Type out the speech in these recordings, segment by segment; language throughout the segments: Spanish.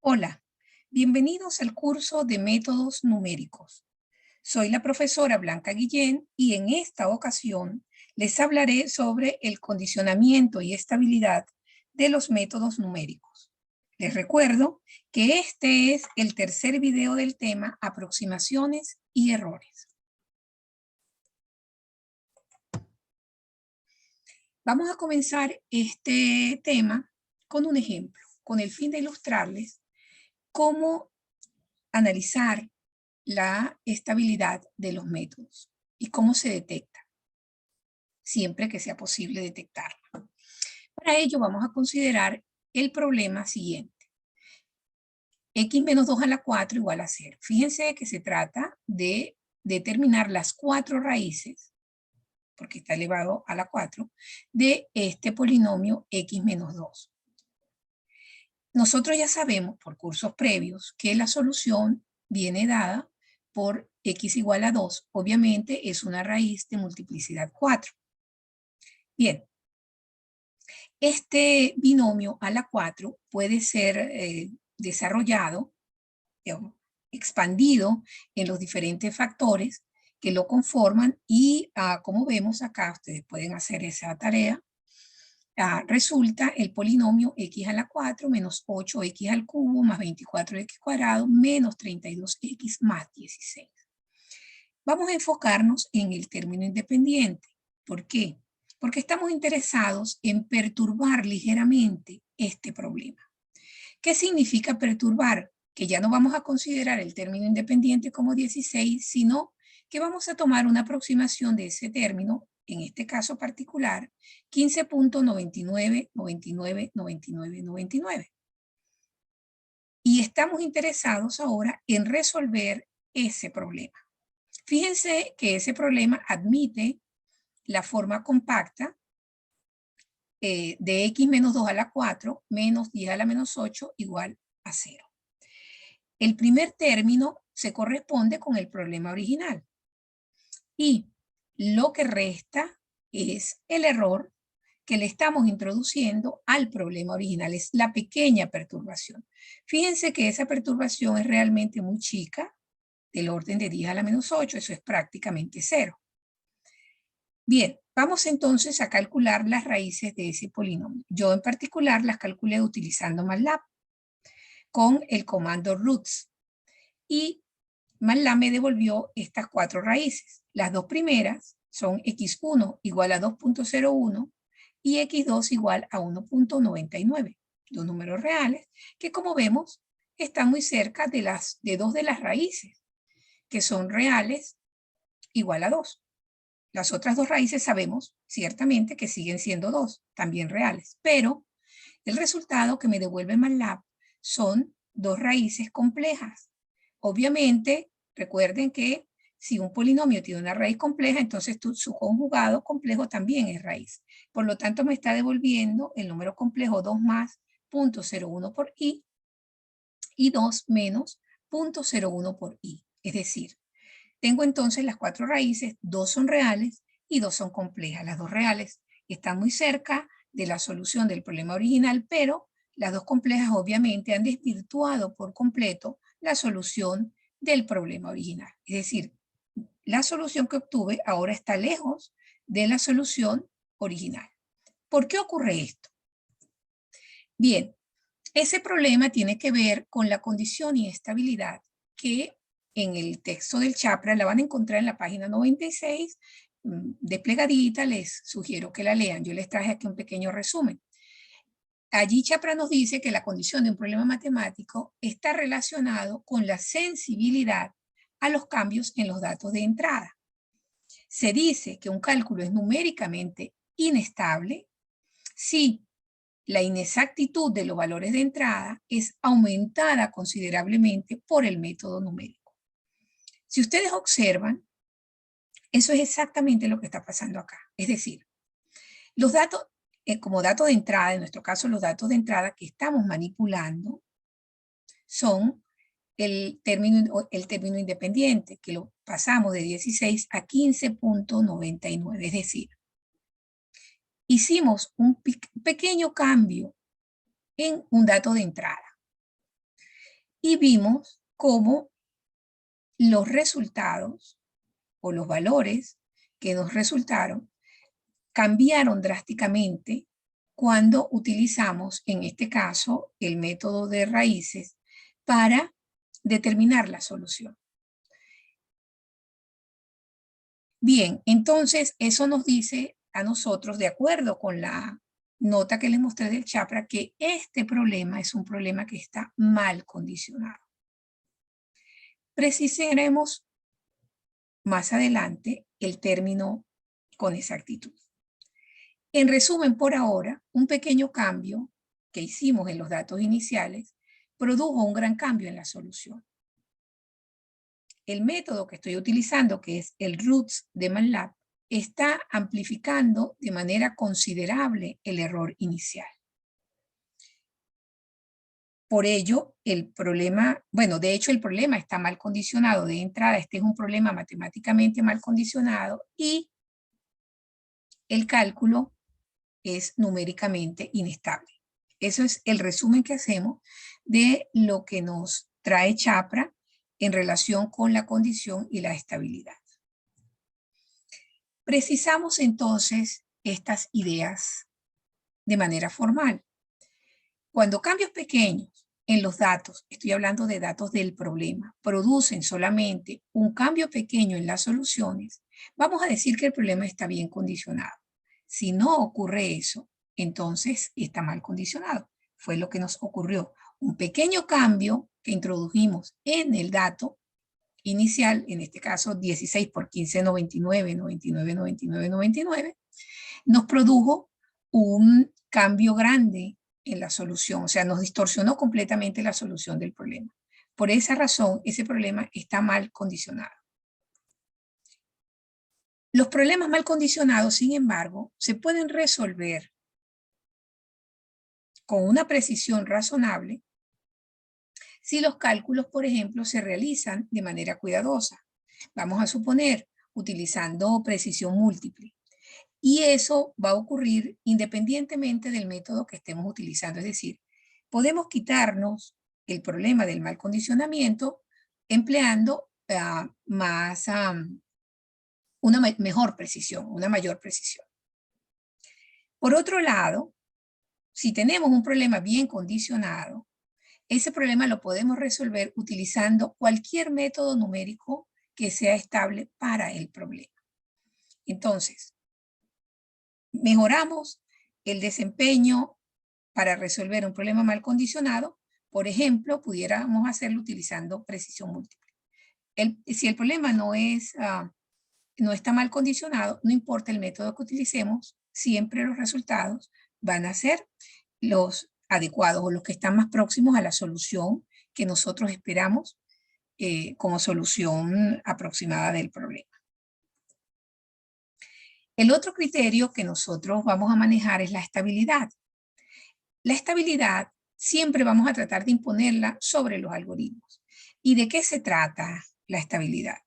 Hola, bienvenidos al curso de métodos numéricos. Soy la profesora Blanca Guillén y en esta ocasión les hablaré sobre el condicionamiento y estabilidad de los métodos numéricos. Les recuerdo que este es el tercer video del tema aproximaciones y errores. Vamos a comenzar este tema con un ejemplo, con el fin de ilustrarles cómo analizar la estabilidad de los métodos y cómo se detecta, siempre que sea posible detectarla. Para ello vamos a considerar el problema siguiente. X menos 2 a la 4 igual a 0. Fíjense que se trata de determinar las 4 raíces, porque está elevado a la 4, de este polinomio X menos 2. Nosotros ya sabemos por cursos previos que la solución viene dada por X igual a 2. Obviamente es una raíz de multiplicidad 4. Bien, este binomio a la 4 puede ser desarrollado, expandido en los diferentes factores que lo conforman y como vemos acá, ustedes pueden hacer esa tarea, resulta el polinomio x a la 4 menos 8x al cubo más 24x cuadrado menos 32x más 16. Vamos a enfocarnos en el término independiente. ¿Por qué? Porque estamos interesados en perturbar ligeramente este problema. ¿Qué significa perturbar? Que ya no vamos a considerar el término independiente como 16, sino que vamos a tomar una aproximación de ese término, en este caso particular, 15.99999999. Y estamos interesados ahora en resolver ese problema. Fíjense que ese problema admite la forma compacta de x menos 2 a la 4 menos 10 a la menos 8 igual a 0. El primer término se corresponde con el problema original. Y lo que resta es el error que le estamos introduciendo al problema original. Es la pequeña perturbación. Fíjense que esa perturbación es realmente muy chica, del orden de 10 a la menos 8, eso es prácticamente 0. Bien, vamos entonces a calcular las raíces de ese polinomio. Yo en particular las calculé utilizando MATLAB con el comando roots. Y MATLAB me devolvió estas 4 raíces. Las dos primeras son x1 igual a 2.01 y x2 igual a 1.99. Dos números reales que, como vemos, están muy cerca de dos de las raíces, que son reales igual a 2. Las otras dos raíces sabemos ciertamente que siguen siendo 2, también reales, pero el resultado que me devuelve MATLAB son dos raíces complejas. Obviamente, recuerden que si un polinomio tiene una raíz compleja, entonces su conjugado complejo también es raíz. Por lo tanto, me está devolviendo el número complejo 2 más 0.01 por i y 2 menos 0.01 por i. Es decir, tengo entonces las 4 raíces, 2 son reales y 2 son complejas. Las dos reales están muy cerca de la solución del problema original, pero las dos complejas obviamente han desvirtuado por completo la solución del problema original. Es decir, la solución que obtuve ahora está lejos de la solución original. ¿Por qué ocurre esto? Bien, ese problema tiene que ver con la condición y estabilidad que en el texto del Chapra la van a encontrar en la página 96, desplegadita, les sugiero que la lean. Yo les traje aquí un pequeño resumen. Allí Chapra nos dice que la condición de un problema matemático está relacionado con la sensibilidad a los cambios en los datos de entrada. Se dice que un cálculo es numéricamente inestable si la inexactitud de los valores de entrada es aumentada considerablemente por el método numérico. Si ustedes observan, eso es exactamente lo que está pasando acá. Es decir, los datos, como datos de entrada, en nuestro caso los datos de entrada que estamos manipulando son el término independiente, que lo pasamos de 16 a 15.99, es decir, hicimos un pequeño cambio en un dato de entrada. y vimos cómo los resultados o los valores que nos resultaron cambiaron drásticamente cuando utilizamos, en este caso, el método de raíces para determinar la solución. Bien, entonces eso nos dice a nosotros, de acuerdo con la nota que les mostré del chakra, que este problema es un problema que está mal condicionado. Precisaremos más adelante el término con exactitud. En resumen, por ahora, un pequeño cambio que hicimos en los datos iniciales produjo un gran cambio en la solución. El método que estoy utilizando, que es el Roots de MATLAB, está amplificando de manera considerable el error inicial. Por ello, el problema, bueno, de hecho el problema está mal condicionado de entrada. Este es un problema matemáticamente mal condicionado y el cálculo es numéricamente inestable. Eso es el resumen que hacemos de lo que nos trae Chapra en relación con la condición y la estabilidad. Precisamos entonces estas ideas de manera formal. Cuando cambios pequeños en los datos, estoy hablando de datos del problema, producen solamente un cambio pequeño en las soluciones, vamos a decir que el problema está bien condicionado. Si no ocurre eso, entonces está mal condicionado. Fue lo que nos ocurrió. Un pequeño cambio que introdujimos en el dato inicial, en este caso 16 por 15, 99, 99, 99, 99, nos produjo un cambio grande en la solución, o sea, nos distorsionó completamente la solución del problema. Por esa razón, ese problema está mal condicionado. Los problemas mal condicionados, sin embargo, se pueden resolver con una precisión razonable si los cálculos, por ejemplo, se realizan de manera cuidadosa. Vamos a suponer, utilizando precisión múltiple. Y eso va a ocurrir independientemente del método que estemos utilizando. Es decir, podemos quitarnos el problema del mal condicionamiento empleando una mejor precisión, una mayor precisión. Por otro lado, si tenemos un problema bien condicionado, ese problema lo podemos resolver utilizando cualquier método numérico que sea estable para el problema. Entonces, mejoramos el desempeño para resolver un problema mal condicionado. Por ejemplo, pudiéramos hacerlo utilizando precisión múltiple. Si el problema no está mal condicionado, no importa el método que utilicemos, siempre los resultados van a ser los adecuados o los que están más próximos a la solución que nosotros esperamos como solución aproximada del problema. El otro criterio que nosotros vamos a manejar es la estabilidad. La estabilidad siempre vamos a tratar de imponerla sobre los algoritmos. ¿Y de qué se trata la estabilidad?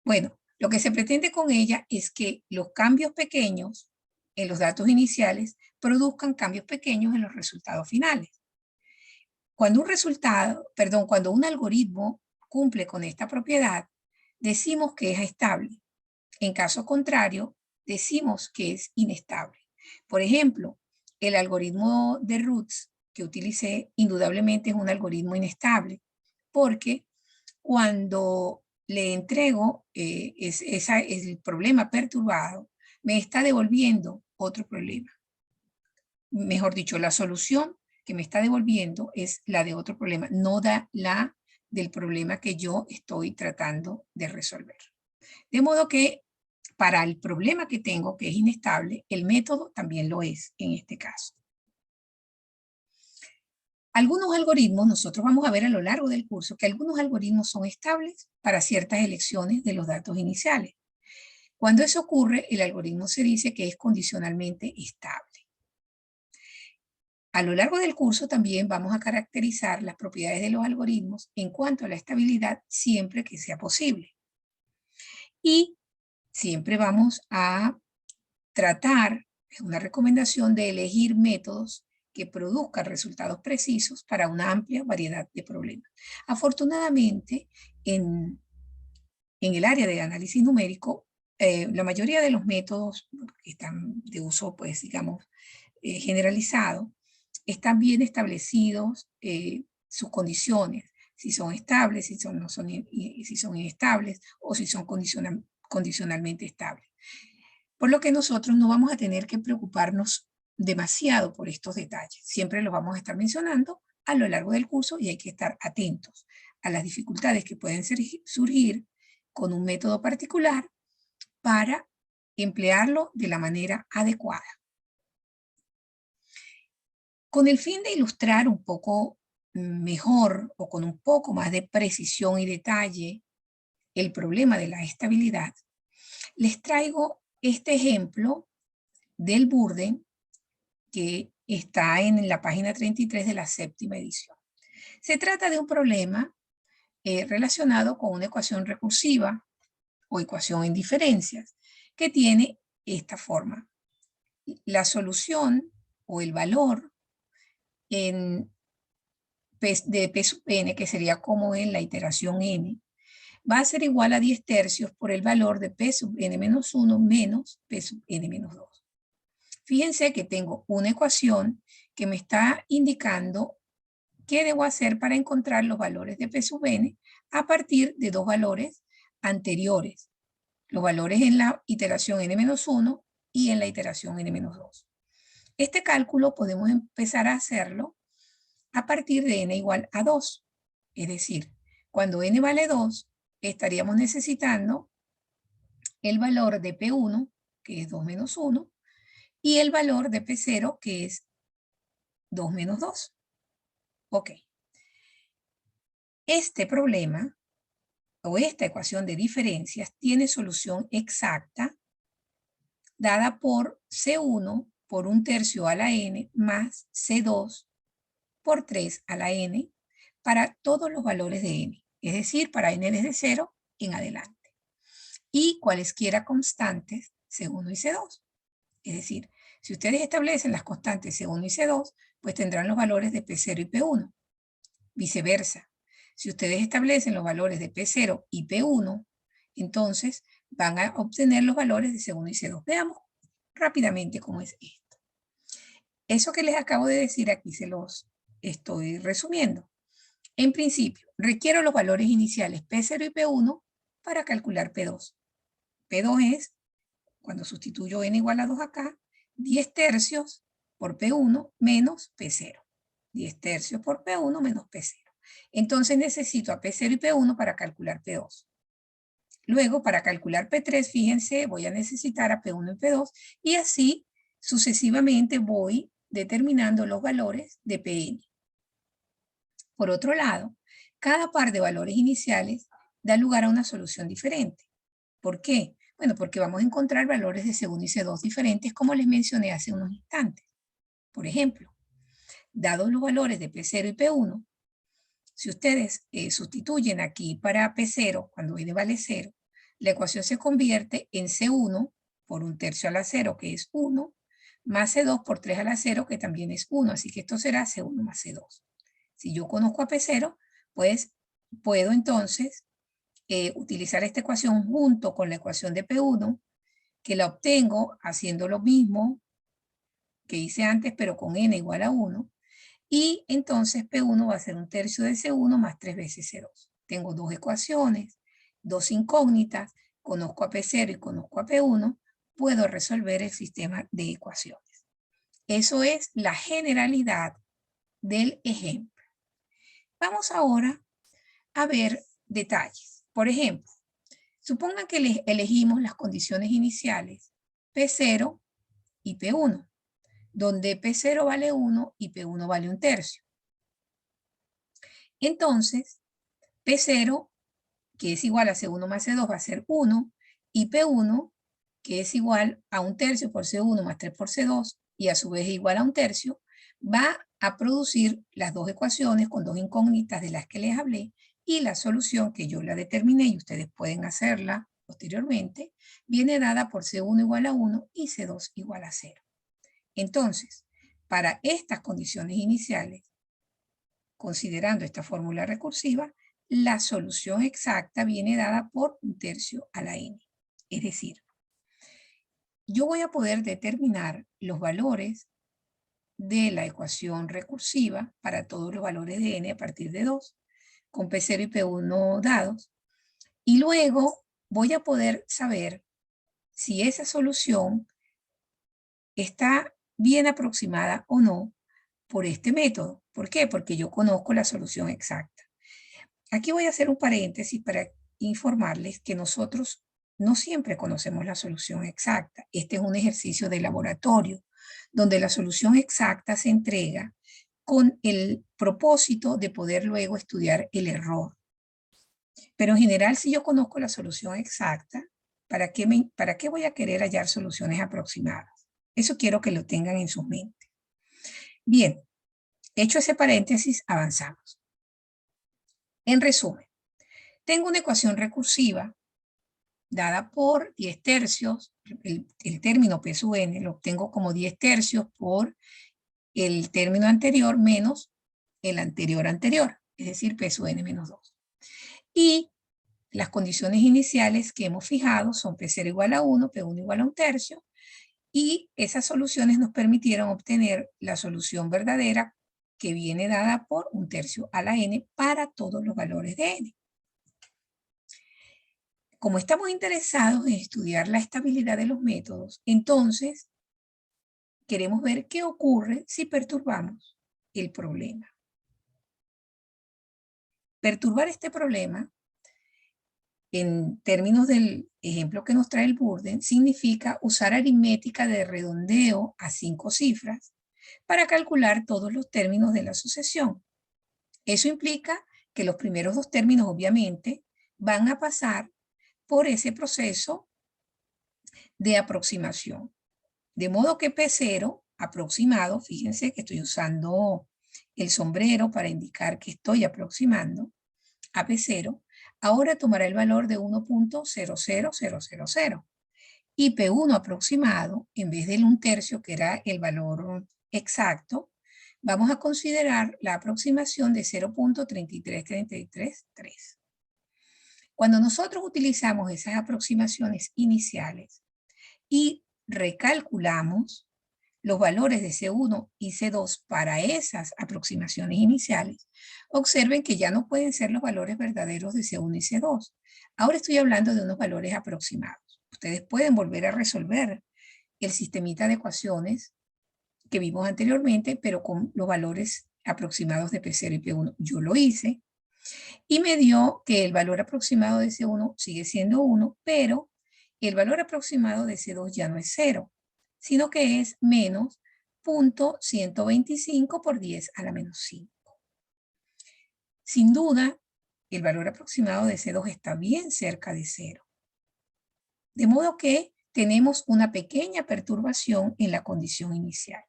Bueno, lo que se pretende con ella es que los cambios pequeños en los datos iniciales produzcan cambios pequeños en los resultados finales. Cuando un algoritmo cumple con esta propiedad, decimos que es estable. En caso contrario, decimos que es inestable. Por ejemplo, el algoritmo de Roots que utilicé indudablemente es un algoritmo inestable, porque cuando le entrego el problema perturbado, me está devolviendo otro problema. Mejor dicho, la solución que me está devolviendo es la de otro problema, no la del problema que yo estoy tratando de resolver. De modo que para el problema que tengo, que es inestable, el método también lo es en este caso. Algunos algoritmos, nosotros vamos a ver a lo largo del curso que algunos algoritmos son estables para ciertas elecciones de los datos iniciales. Cuando eso ocurre, el algoritmo se dice que es condicionalmente estable. A lo largo del curso también vamos a caracterizar las propiedades de los algoritmos en cuanto a la estabilidad siempre que sea posible. Y siempre vamos a tratar, es una recomendación de elegir métodos que produzca resultados precisos para una amplia variedad de problemas. Afortunadamente, en el área de análisis numérico, la mayoría de los métodos que están de uso, pues, digamos, generalizado, están bien establecidos sus condiciones, si son estables, si son, no son, si son inestables o si son condicionalmente estables. Por lo que nosotros no vamos a tener que preocuparnos demasiado por estos detalles. Siempre los vamos a estar mencionando a lo largo del curso y hay que estar atentos a las dificultades que pueden surgir con un método particular para emplearlo de la manera adecuada. Con el fin de ilustrar un poco mejor o con un poco más de precisión y detalle el problema de la estabilidad, les traigo este ejemplo del Burdén que está en la página 33 de la 7ª edición. Se trata de un problema relacionado con una ecuación recursiva o ecuación en diferencias que tiene esta forma. La solución o el valor de P sub n, que sería como en la iteración n, va a ser igual a 10 tercios por el valor de P sub n menos 1 menos P sub n menos 2. Fíjense que tengo una ecuación que me está indicando qué debo hacer para encontrar los valores de P sub n a partir de dos valores anteriores. Los valores en la iteración n-1 y en la iteración n-2. Este cálculo podemos empezar a hacerlo a partir de n igual a 2. Es decir, cuando n vale 2, estaríamos necesitando el valor de P1, que es 2 menos 1, y el valor de P0, que es 2 menos 2. Ok. Este problema, o esta ecuación de diferencias, tiene solución exacta dada por C1 por 1/3 a la n más C2 por 3 a la n para todos los valores de n, es decir, para n desde 0 en adelante. Y cualesquiera constantes C1 y C2. Es decir, si ustedes establecen las constantes C1 y C2, pues tendrán los valores de P0 y P1. Viceversa, si ustedes establecen los valores de P0 y P1, entonces van a obtener los valores de C1 y C2. Veamos rápidamente cómo es esto. Eso que les acabo de decir aquí se los estoy resumiendo. En principio, requiero los valores iniciales P0 y P1 para calcular P2. P2 es, cuando sustituyo n igual a 2 acá, 10 tercios por P1 menos P0. 10 tercios por P1 menos P0. Entonces necesito a P0 y P1 para calcular P2. Luego, para calcular P3, fíjense, voy a necesitar a P1 y P2 y así sucesivamente voy determinando los valores de Pn. Por otro lado, cada par de valores iniciales da lugar a una solución diferente. ¿Por qué? Bueno, porque vamos a encontrar valores de C1 y C2 diferentes, como les mencioné hace unos instantes. Por ejemplo, dados los valores de P0 y P1, si ustedes sustituyen aquí para P0, cuando n vale 0, la ecuación se convierte en C1 por 1/3 a la 0, que es 1, más C2 por 3 a la 0, que también es 1. Así que esto será C1 más C2. Si yo conozco a P0, pues puedo entonces utilizar esta ecuación junto con la ecuación de P1, que la obtengo haciendo lo mismo que hice antes, pero con n igual a 1. Y entonces P1 va a ser 1/3 de C1 más 3 veces C2. Tengo dos ecuaciones, dos incógnitas, conozco a P0 y conozco a P1, puedo resolver el sistema de ecuaciones. Eso es la generalidad del ejemplo. Vamos ahora a ver detalles. Por ejemplo, supongan que elegimos las condiciones iniciales P0 y P1, donde P0 vale 1 y P1 vale 1/3. Entonces, P0, que es igual a C1 más C2, va a ser 1, y P1, que es igual a 1/3 por C1 más 3 por C2, y a su vez es igual a 1/3, va a producir las dos ecuaciones con dos incógnitas de las que les hablé, y la solución que yo la determiné, y ustedes pueden hacerla posteriormente, viene dada por C1 igual a 1 y C2 igual a 0. Entonces, para estas condiciones iniciales, considerando esta fórmula recursiva, la solución exacta viene dada por 1/3 a la n. Es decir, yo voy a poder determinar los valores de la ecuación recursiva para todos los valores de n a partir de 2, con P0 y P1 dados, y luego voy a poder saber si esa solución está bien aproximada o no por este método. ¿Por qué? Porque yo conozco la solución exacta. Aquí voy a hacer un paréntesis para informarles que nosotros no siempre conocemos la solución exacta. Este es un ejercicio de laboratorio, donde la solución exacta se entrega con el propósito de poder luego estudiar el error. Pero en general, si yo conozco la solución exacta, ¿para qué voy a querer hallar soluciones aproximadas? Eso quiero que lo tengan en su mente. Bien, hecho ese paréntesis, avanzamos. En resumen, tengo una ecuación recursiva dada por 10/3, el término P sub n lo obtengo como 10/3 por el término anterior menos el anterior, es decir, P sub n menos 2. Y las condiciones iniciales que hemos fijado son P0 igual a 1, P1 igual a 1/3, y esas soluciones nos permitieron obtener la solución verdadera que viene dada por 1/3 a la n para todos los valores de n. Como estamos interesados en estudiar la estabilidad de los métodos, entonces queremos ver qué ocurre si perturbamos el problema. Perturbar este problema, en términos del ejemplo que nos trae el Burden, significa usar aritmética de redondeo a 5 cifras para calcular todos los términos de la sucesión. Eso implica que los primeros 2 términos, obviamente, van a pasar por ese proceso de aproximación. De modo que P0 aproximado, fíjense que estoy usando el sombrero para indicar que estoy aproximando a P0, ahora tomará el valor de 1.00000. Y P1 aproximado, en vez del 1/3, que era el valor exacto, vamos a considerar la aproximación de 0.33333. Cuando nosotros utilizamos esas aproximaciones iniciales y recalculamos los valores de C1 y C2 para esas aproximaciones iniciales, observen que ya no pueden ser los valores verdaderos de C1 y C2. Ahora estoy hablando de unos valores aproximados. Ustedes pueden volver a resolver el sistemita de ecuaciones que vimos anteriormente, pero con los valores aproximados de P0 y P1. Yo lo hice y me dio que el valor aproximado de C1 sigue siendo 1, pero el valor aproximado de C2 ya no es 0, sino que es menos 0.125 por 10 a la menos 5. Sin duda, el valor aproximado de C2 está bien cerca de 0. De modo que tenemos una pequeña perturbación en la condición inicial.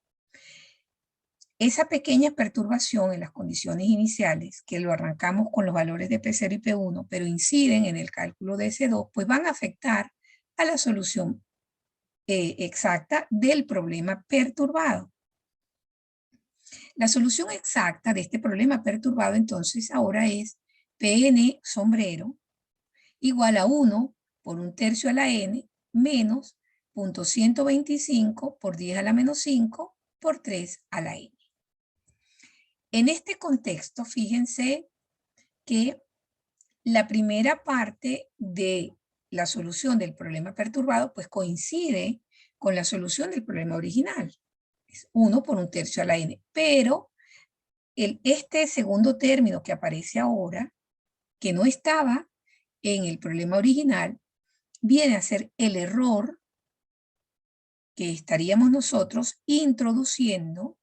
Esa pequeña perturbación en las condiciones iniciales, que lo arrancamos con los valores de P0 y P1, pero inciden en el cálculo de S2, pues van a afectar a la solución exacta del problema perturbado. La solución exacta de este problema perturbado entonces ahora es Pn sombrero igual a 1 por 1/3 a la n menos 0.125 por 10 a la menos 5 por 3 a la n. En este contexto, fíjense que la primera parte de la solución del problema perturbado pues coincide con la solución del problema original. Es 1 por 1/3 a la n. Pero este segundo término que aparece ahora, que no estaba en el problema original, viene a ser el error que estaríamos nosotros introduciendo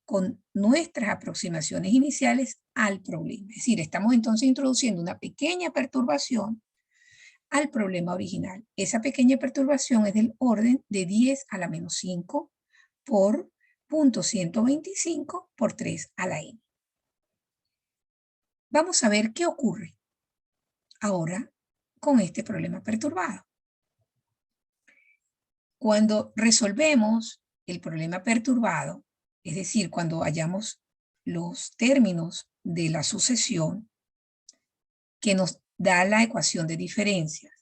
con nuestras aproximaciones iniciales al problema. Es decir, estamos entonces introduciendo una pequeña perturbación al problema original. Esa pequeña perturbación es del orden de 10 a la menos 5 por 0.125 por 3 a la n. Vamos a ver qué ocurre ahora con este problema perturbado. Cuando resolvemos el problema perturbado, es decir, cuando hallamos los términos de la sucesión que nos da la ecuación de diferencias,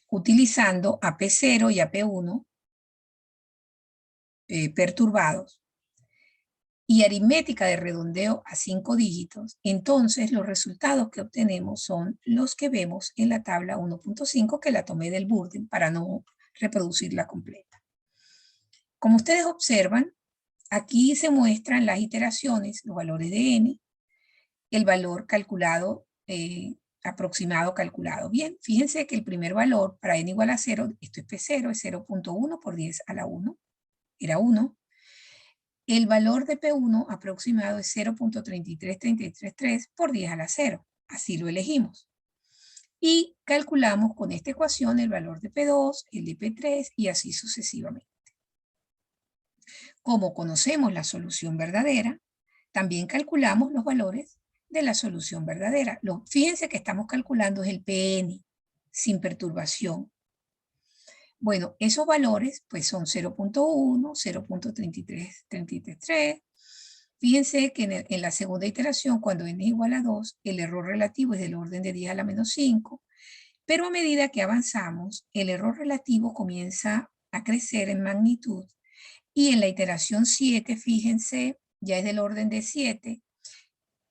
utilizando a P0 y a P1 perturbados, y aritmética de redondeo a 5 dígitos, entonces los resultados que obtenemos son los que vemos en la tabla 1.5, que la tomé del Burden para no reproducirla completa. Como ustedes observan, aquí se muestran las iteraciones, los valores de n, el valor calculado, aproximado calculado. Bien, fíjense que el primer valor para n igual a 0, esto es P0, es 0.1 por 10 a la 1, era 1. El valor de P1 aproximado es 0.33333 por 10 a la 0. Así lo elegimos. Y calculamos con esta ecuación el valor de P2, el de P3 y así sucesivamente. Como conocemos la solución verdadera, también calculamos los valores de la solución verdadera. Fíjense que estamos calculando el PN sin perturbación. Bueno, esos valores pues son 0.1, 0.33333. Fíjense que en la segunda iteración, cuando n es igual a 2, el error relativo es del orden de 10 a la menos 5, pero a medida que avanzamos, el error relativo comienza a crecer en magnitud y en la iteración 7, fíjense, ya es del orden de 7,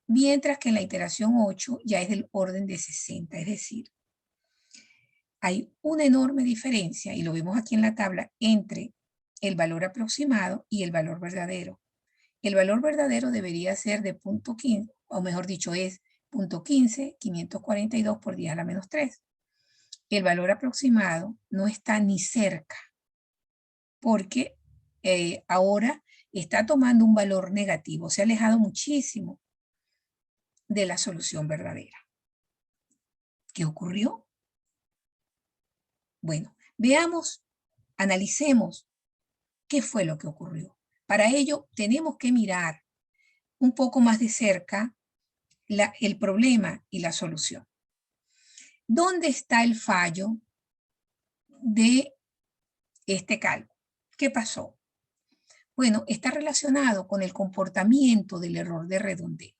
mientras que en la iteración 8 ya es del orden de 60, es decir, hay una enorme diferencia, y lo vemos aquí en la tabla, entre el valor aproximado y el valor verdadero. El valor verdadero debería ser de 0.15, o mejor dicho, es 0.15, 542 por 10 a la menos 3. El valor aproximado no está ni cerca, porque ahora está tomando un valor negativo, se ha alejado muchísimo de la solución verdadera. ¿Qué ocurrió? Bueno, veamos, analicemos qué fue lo que ocurrió. Para ello tenemos que mirar un poco más de cerca el problema y la solución. ¿Dónde está el fallo de este cálculo? ¿Qué pasó? Bueno, está relacionado con el comportamiento del error de redondeo.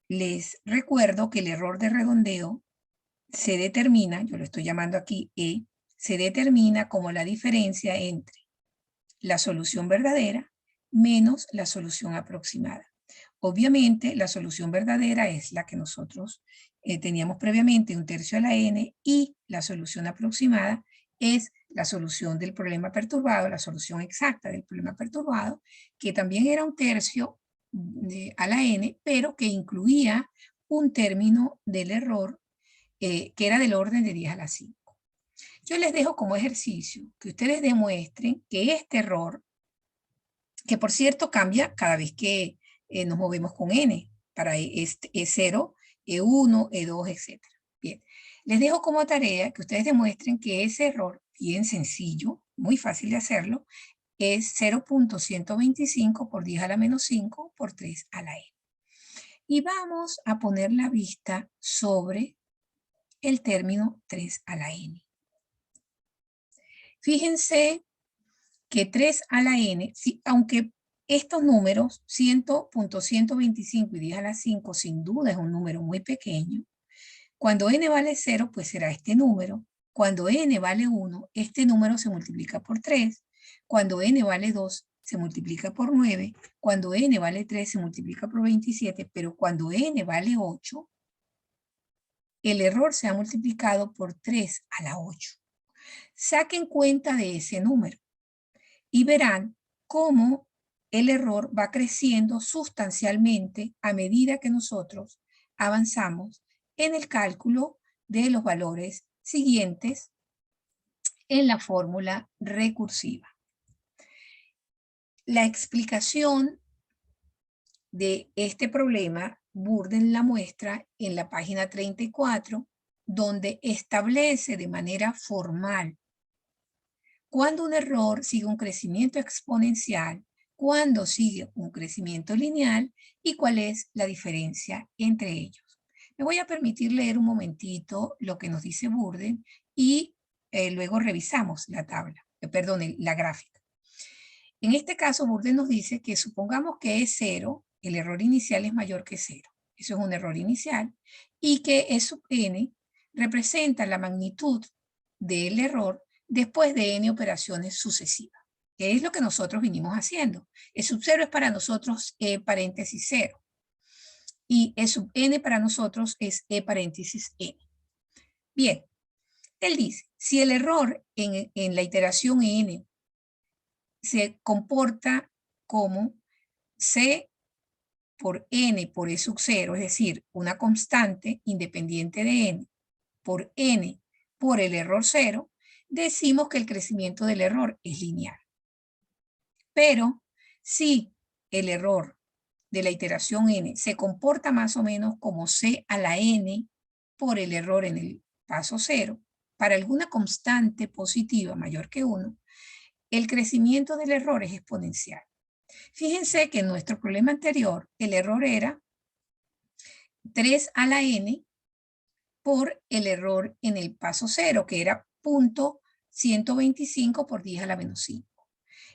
Les recuerdo que el error de redondeo se determina, yo lo estoy llamando aquí E, se determina como la diferencia entre la solución verdadera menos la solución aproximada. Obviamente, la solución verdadera es la que nosotros teníamos previamente, 1/3 a la n, y la solución aproximada es la solución del problema perturbado, la solución exacta del problema perturbado, que también era 1/3 a la n, pero que incluía un término del error que era del orden de 10 a la 5. Yo les dejo como ejercicio que ustedes demuestren que este error, que por cierto cambia cada vez que nos movemos con n, para E0, E1, E2, etc. Bien, les dejo como tarea que ustedes demuestren que ese error, bien sencillo, muy fácil de hacerlo, es 0.125 por 10 a la menos 5 por 3 a la n. Y vamos a poner la vista sobre el término 3 a la n. Fíjense que 3 a la n, aunque estos números, 100.125 y 10 a la 5, sin duda es un número muy pequeño, cuando n vale 0, pues será este número. Cuando n vale 1, este número se multiplica por 3. Cuando n vale 2, se multiplica por 9. Cuando n vale 3, se multiplica por 27. Pero cuando n vale 8, el error se ha multiplicado por 3 a la 8. Saquen cuenta de ese número y verán cómo el error va creciendo sustancialmente a medida que nosotros avanzamos en el cálculo de los valores siguientes en la fórmula recursiva. La explicación de este problema, Burden la muestra en la página 34, donde establece de manera formal cuando un error sigue un crecimiento exponencial, cuando sigue un crecimiento lineal y cuál es la diferencia entre ellos. Me voy a permitir leer un momentito lo que nos dice Burden y luego revisamos la tabla, la gráfica. En este caso, Burdett nos dice que supongamos que es 0, el error inicial es mayor que 0. Eso es un error inicial. Y que E sub n representa la magnitud del error después de n operaciones sucesivas, que es lo que nosotros vinimos haciendo. E sub 0 es para nosotros E paréntesis 0. Y E sub n para nosotros es E paréntesis n. Bien, él dice, si el error en la iteración n se comporta como C por n por E sub 0, es decir, una constante independiente de n por n por el error 0, decimos que el crecimiento del error es lineal. Pero si el error de la iteración n se comporta más o menos como C a la n por el error en el paso 0, para alguna constante positiva mayor que 1, el crecimiento del error es exponencial. Fíjense que en nuestro problema anterior, el error era 3 a la n por el error en el paso 0, que era 0.125 por 10 a la menos 5.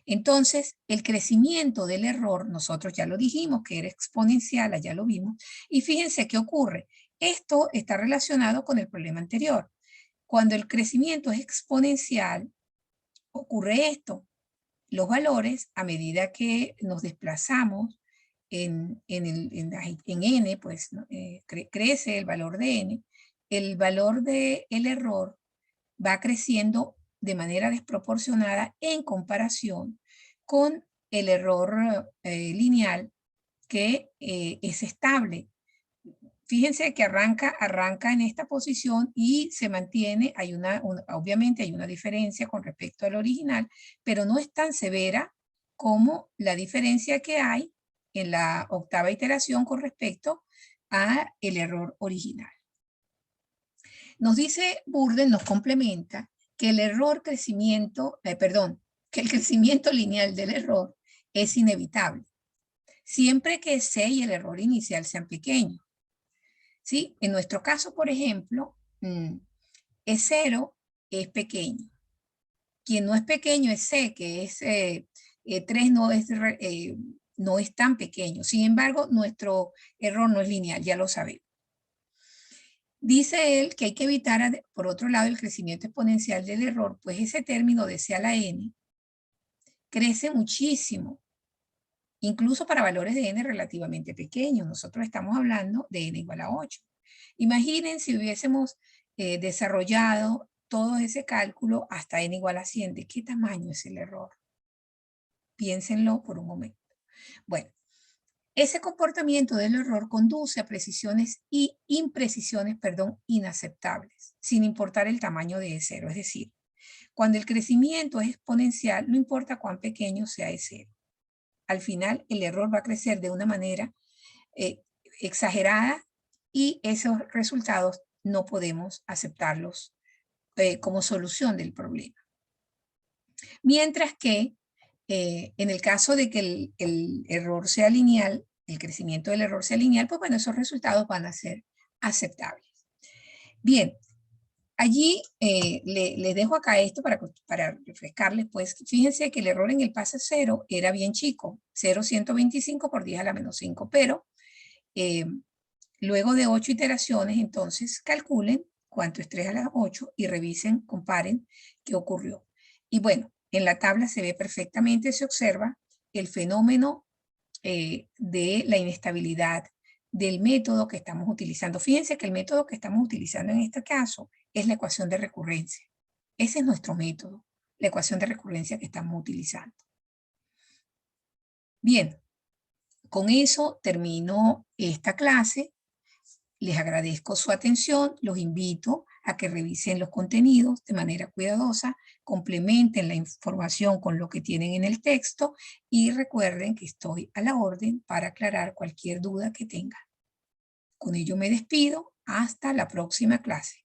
Entonces, el crecimiento del error, nosotros ya lo dijimos que era exponencial, ya lo vimos, y fíjense qué ocurre. Esto está relacionado con el problema anterior. Cuando el crecimiento es exponencial, ocurre esto. Los valores, a medida que nos desplazamos en n, pues crece el valor de n, el valor del error va creciendo de manera desproporcionada en comparación con el error lineal que es estable. Fíjense que arranca en esta posición y se mantiene, obviamente hay una diferencia con respecto al original, pero no es tan severa como la diferencia que hay en la octava iteración con respecto a el error original. Nos dice Burdett, nos complementa, que el que el crecimiento lineal del error es inevitable, siempre que C y el error inicial sean pequeños. ¿Sí? En nuestro caso, por ejemplo, E0 es pequeño. Quien no es pequeño es C, que es 3 no es tan pequeño. Sin embargo, nuestro error no es lineal, ya lo sabemos. Dice él que hay que evitar, por otro lado, el crecimiento exponencial del error, pues ese término de C a la n crece muchísimo, incluso para valores de n relativamente pequeños. Nosotros estamos hablando de n igual a 8. Imaginen si hubiésemos desarrollado todo ese cálculo hasta n igual a 100. ¿De qué tamaño es el error? Piénsenlo por un momento. Bueno, ese comportamiento del error conduce a precisiones y imprecisiones, inaceptables, sin importar el tamaño de E0. Es decir, cuando el crecimiento es exponencial, no importa cuán pequeño sea E0. Al final, el error va a crecer de una manera exagerada y esos resultados no podemos aceptarlos como solución del problema. Mientras que en el caso de que el error sea lineal, el crecimiento del error sea lineal, pues bueno, esos resultados van a ser aceptables. Bien, allí les dejo acá esto para refrescarles, pues fíjense que el error en el paso 0 era bien chico, 0.125 por 10 a la menos 5, pero luego de 8 iteraciones, entonces calculen cuánto es 3 a la 8 y revisen, comparen qué ocurrió. Y bueno, en la tabla se ve perfectamente, se observa el fenómeno de la inestabilidad del método que estamos utilizando. Fíjense que el método que estamos utilizando en este caso es la ecuación de recurrencia. Ese es nuestro método, la ecuación de recurrencia que estamos utilizando. Bien, con eso termino esta clase. Les agradezco su atención, los invito a que revisen los contenidos de manera cuidadosa, complementen la información con lo que tienen en el texto y recuerden que estoy a la orden para aclarar cualquier duda que tengan. Con ello me despido, hasta la próxima clase.